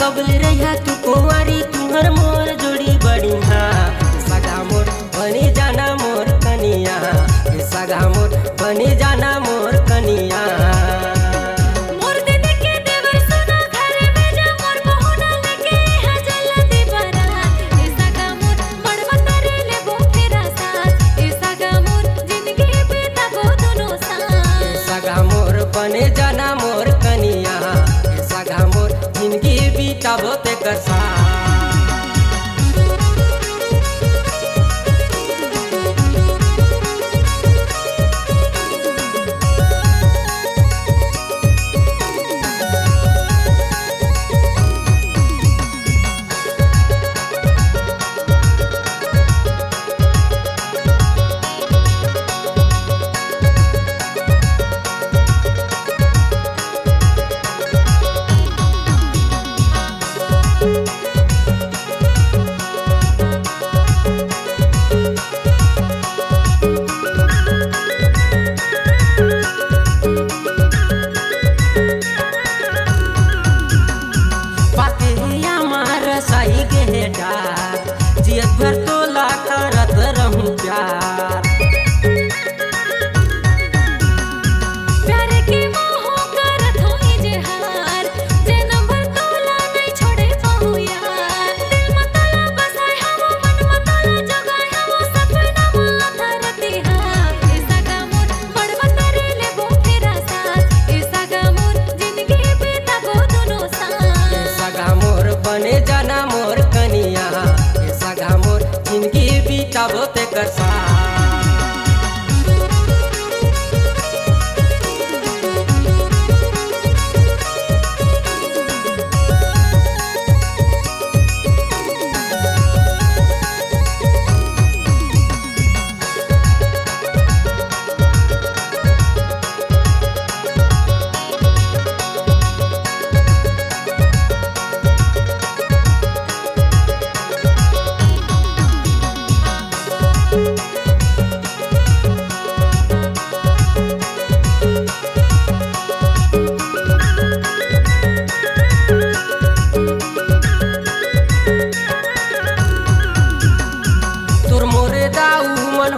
कबल रहा तू कुंवारी तुहर मोर जोड़ी बढ़िया सगा मोर बनी जाना मोर कनिया सगा मोर बनी जाना मोर कनिया। बने जाना मोर कनिया सगा मोर जिंदगी बीताबो ते कर साथ। जियत भर तो ला करत रहूं प्यार प्यार के मोह करत हो इजहार जन्म भर तो ला नहीं छोड़े पाऊं यार। दिल मतला बसाए हम मन मतला जगाए हम सपना माथा रते हां सगा मोर बड़वा करे ले वो फेरा साथ सगा मोर जिंदगी बीताबो दोनों साथ। सगा मोर बने जाना मोर कनिया सगा मोर जिंदगी बीताबो ते कर साथ।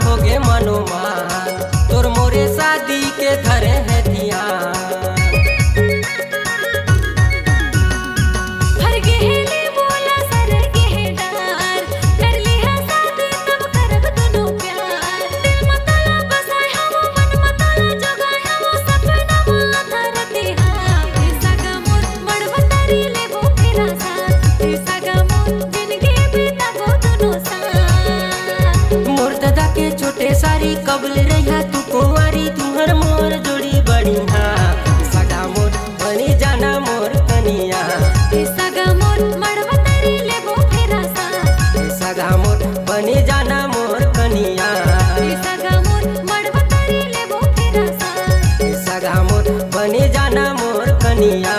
होगे मनोमान तोर मोरे शादी के धरे है ध्यान हर गेले बोला सर गेडार कर लिया शादी तब करब दोनों प्यार। दिल मतला बसाए हम मन मतला जगाए हम सपना माथा रते हां सगा मोर बड़वा तारी ले वो फेरा साथ सगा मोर जिंदगी बीताबो दोनों साथ। मोर दादा के छोटे सारी कबल रहा तू कुंवारी तुहर मोर जोड़ी बढ़िया सगा मोर बनी जाना मोर कनिया सगा मोर मड़वा तारी ले वो फेरा साथ सगा मोर बनी जाना मोर कनिया सगा मोर मड़वा तारी ले वो फेरा साथ सगा मोर बनी जाना मोर कनिया।